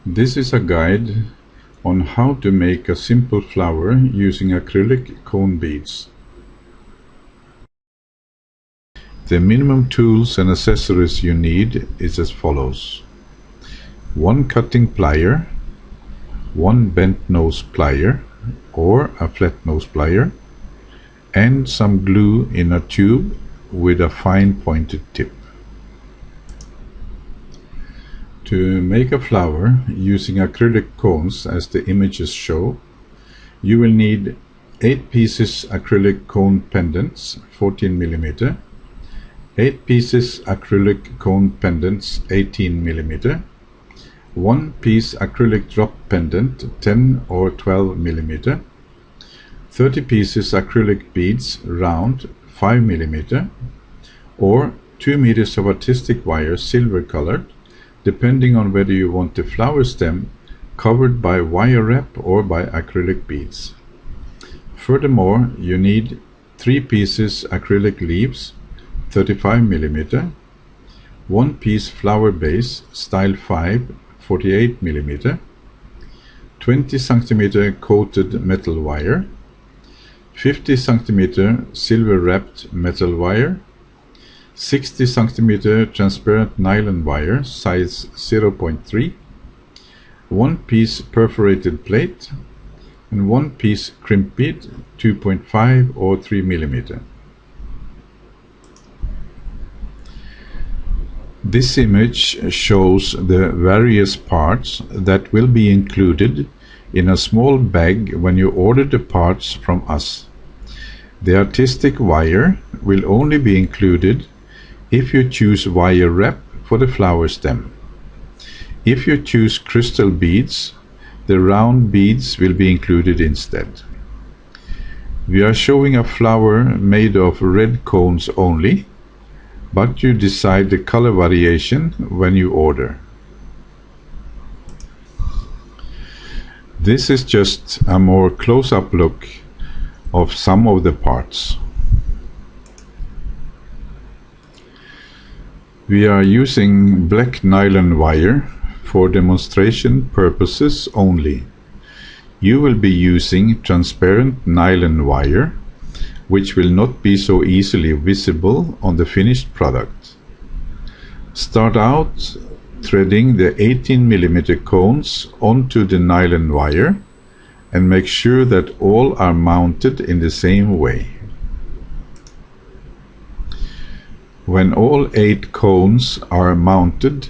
This is a guide on how to make a simple flower using acrylic cone beads. The minimum tools and accessories you need is as follows: one cutting plier, one bent nose plier or a flat nose plier, and some glue in a tube with a fine pointed tip. To make a flower using acrylic cones as the images show, you will need 8 pieces acrylic cone pendants 14 mm, 8 pieces acrylic cone pendants 18 mm, 1 piece acrylic drop pendant 10 or 12 mm, 30 pieces acrylic beads round 5 mm, or 2 meters of artistic wire silver colored, depending on whether you want the flower stem covered by wire wrap or by acrylic beads. Furthermore, you need 3 pieces acrylic leaves 35 mm, 1 piece flower base style 5 48 mm, 20 cm coated metal wire, 50 cm silver wrapped metal wire, 60 cm transparent nylon wire size 0.3, 1 piece perforated plate, and 1 piece crimp bead 2.5 or 3 mm. This image shows the various parts that will be included in a small bag when you order the parts from us. The artistic wire will only be included if you choose wire wrap for the flower stem. If you choose crystal beads, the round beads will be included instead. We are showing a flower made of red cones only, but you decide the color variation when you order. This is just a more close-up look of some of the parts. We are using black nylon wire for demonstration purposes only. You will be using transparent nylon wire, which will not be so easily visible on the finished product. Start out threading the 18 mm cones onto the nylon wire and make sure that all are mounted in the same way. When all 8 cones are mounted,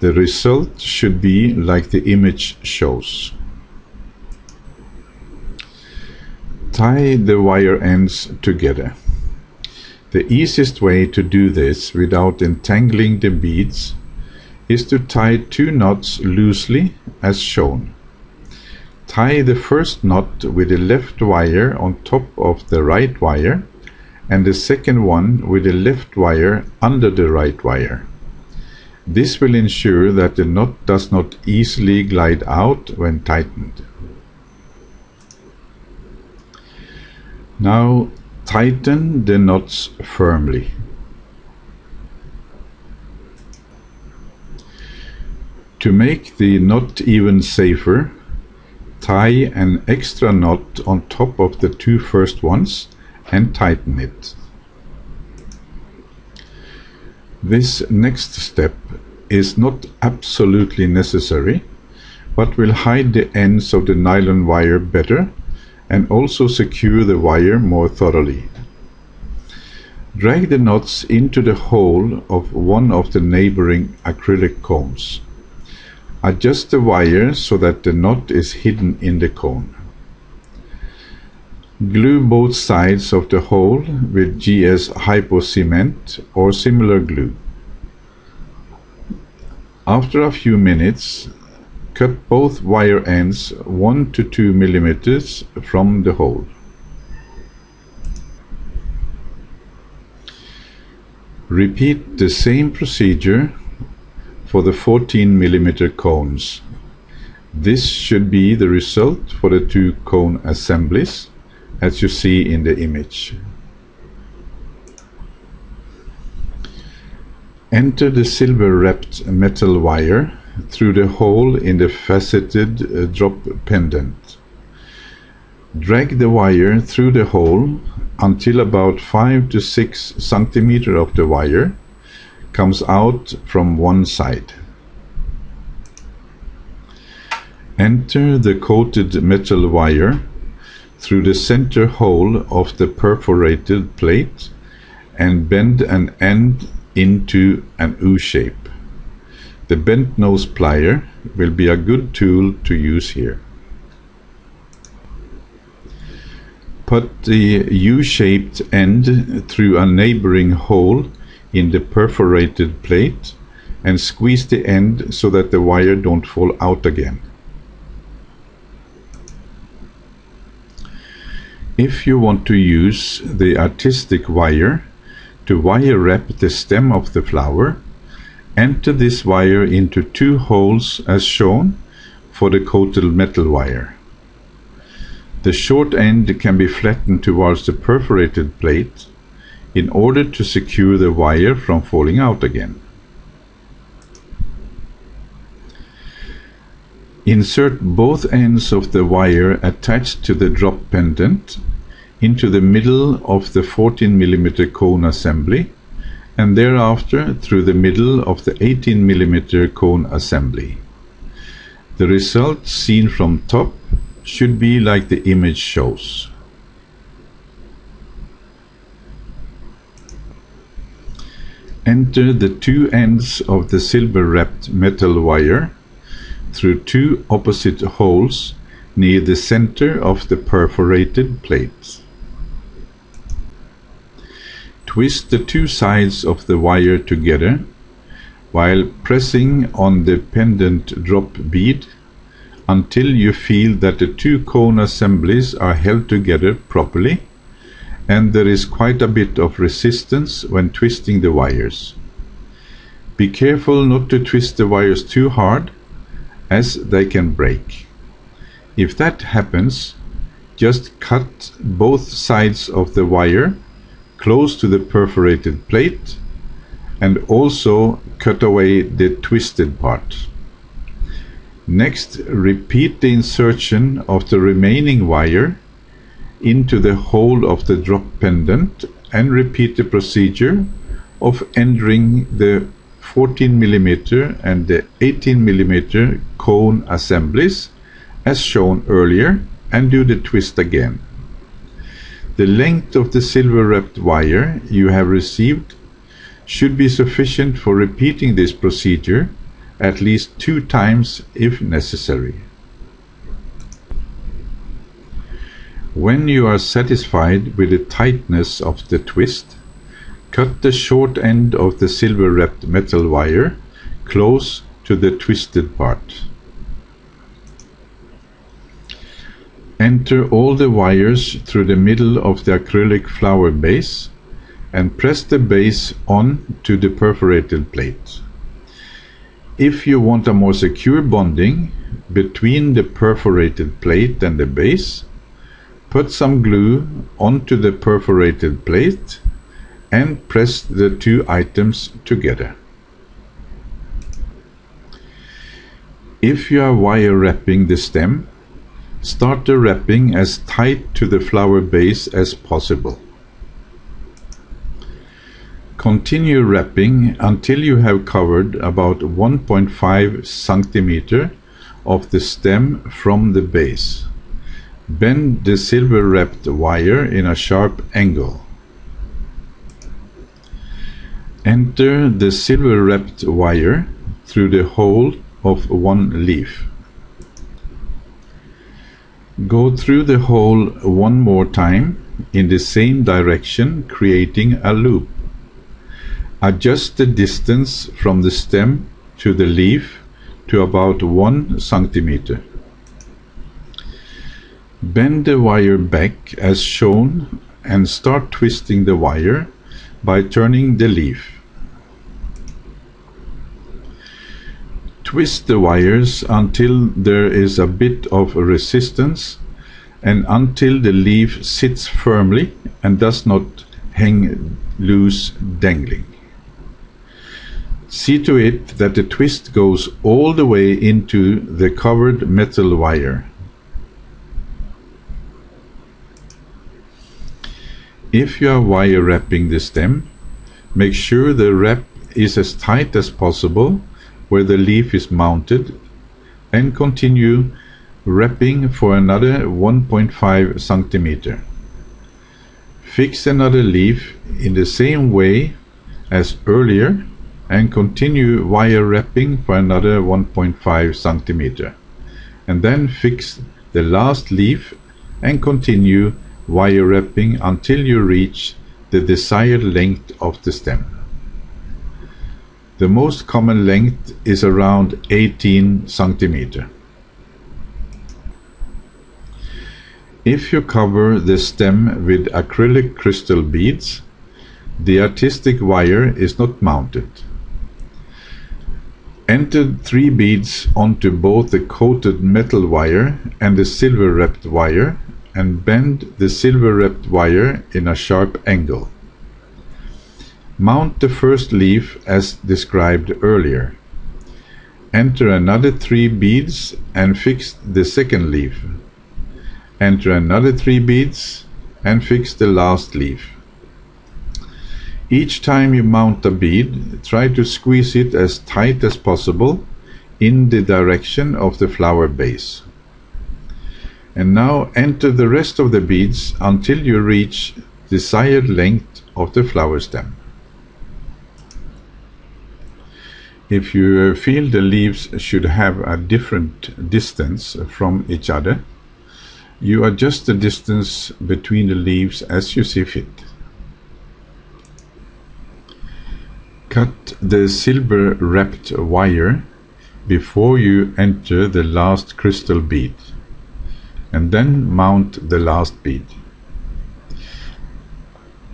the result should be like the image shows. Tie the wire ends together. The easiest way to do this without entangling the beads is to tie 2 knots loosely as shown. Tie the first knot with the left wire on top of the right wire and the second one with the left wire under the right wire. This will ensure that the knot does not easily glide out when tightened. Now tighten the knots firmly. To make the knot even safer, tie an extra knot on top of the 2 first ones and tighten it. This next step is not absolutely necessary, but will hide the ends of the nylon wire better and also secure the wire more thoroughly. Drag the knots into the hole of one of the neighboring acrylic cones. Adjust the wire so that the knot is hidden in the cone. Glue both sides of the hole with GS Hypo Cement or similar glue. After a few minutes, cut both wire ends 1 to 2 millimeters from the hole. Repeat the same procedure for the 14 millimeter cones. This should be the result for the 2 cone assemblies, as you see in the image. Enter the silver wrapped metal wire through the hole in the faceted drop pendant. Drag the wire through the hole until about 5 to 6 centimeters of the wire comes out from one side. Enter the coated metal wire through the center hole of the perforated plate and bend an end into an U shape. The bent nose plier will be a good tool to use here. Put the U-shaped end through a neighboring hole in the perforated plate and squeeze the end so that the wire don't fall out again. If you want to use the artistic wire to wire wrap the stem of the flower, enter this wire into 2 holes as shown for the coated metal wire. The short end can be flattened towards the perforated plate in order to secure the wire from falling out again. Insert both ends of the wire attached to the drop pendant into the middle of the 14 mm cone assembly and thereafter through the middle of the 18 mm cone assembly. The result seen from top should be like the image shows. Enter the 2 ends of the silver wrapped metal wire through 2 opposite holes near the center of the perforated plate. Twist the 2 sides of the wire together while pressing on the pendant drop bead until you feel that the 2 cone assemblies are held together properly and there is quite a bit of resistance when twisting the wires. Be careful not to twist the wires too hard, as they can break. If that happens, just cut both sides of the wire close to the perforated plate and also cut away the twisted part. Next, repeat the insertion of the remaining wire into the hole of the drop pendant and repeat the procedure of entering the 14 mm and the 18 mm cone assemblies as shown earlier and do the twist again. The length of the silver wrapped wire you have received should be sufficient for repeating this procedure at least 2 times if necessary. When you are satisfied with the tightness of the twist, cut the short end of the silver wrapped metal wire close to the twisted part. Enter all the wires through the middle of the acrylic flower base and press the base on to the perforated plate. If you want a more secure bonding between the perforated plate and the base, put some glue onto the perforated plate and press the 2 items together. If you are wire wrapping the stem, start the wrapping as tight to the flower base as possible. Continue wrapping until you have covered about 1.5 centimeters of the stem from the base. Bend the silver wrapped wire in a sharp angle. Enter the silver wrapped wire through the hole of one leaf. Go through the hole one more time in the same direction, creating a loop. Adjust the distance from the stem to the leaf to about 1 centimeter. Bend the wire back as shown and start twisting the wire by turning the leaf. Twist the wires until there is a bit of resistance and until the leaf sits firmly and does not hang loose dangling. See to it that the twist goes all the way into the covered metal wire. If you are wire wrapping the stem, make sure the wrap is as tight as possible where the leaf is mounted, and continue wrapping for another 1.5 centimeter. Fix another leaf in the same way as earlier and continue wire wrapping for another 1.5 centimeter, and then fix the last leaf and continue wire wrapping until you reach the desired length of the stem. The most common length is around 18 centimeter. If you cover the stem with acrylic crystal beads, the artistic wire is not mounted. Enter 3 beads onto both the coated metal wire and the silver wrapped wire, and bend the silver wrapped wire in a sharp angle. Mount the first leaf as described earlier. Enter another 3 beads and fix the second leaf. Enter another 3 beads and fix the last leaf. Each time you mount a bead, try to squeeze it as tight as possible in the direction of the flower base. And now enter the rest of the beads until you reach desired length of the flower stem. If you feel the leaves should have a different distance from each other, you adjust the distance between the leaves as you see fit. Cut the silver wrapped wire before you enter the last crystal bead, and then mount the last bead.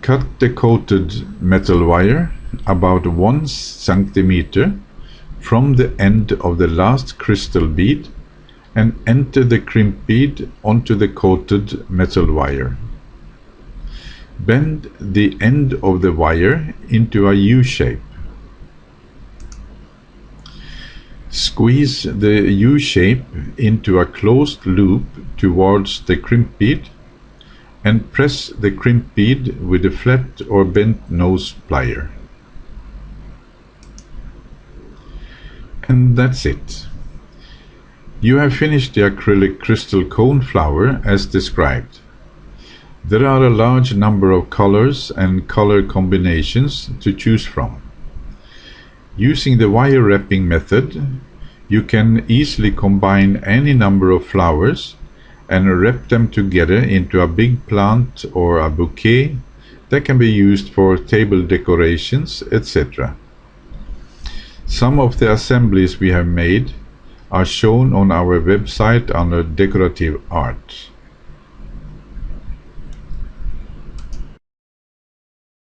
Cut the coated metal wire about 1 centimeter from the end of the last crystal bead and enter the crimp bead onto the coated metal wire. Bend the end of the wire into a U shape. Squeeze the U shape into a closed loop towards the crimp bead and press the crimp bead with a flat or bent nose plier. And that's it. You have finished the acrylic crystal cone flower as described. There are a large number of colors and color combinations to choose from. Using the wire wrapping method, you can easily combine any number of flowers and wrap them together into a big plant or a bouquet that can be used for table decorations, etc. Some of the assemblies we have made are shown on our website under Decorative Art.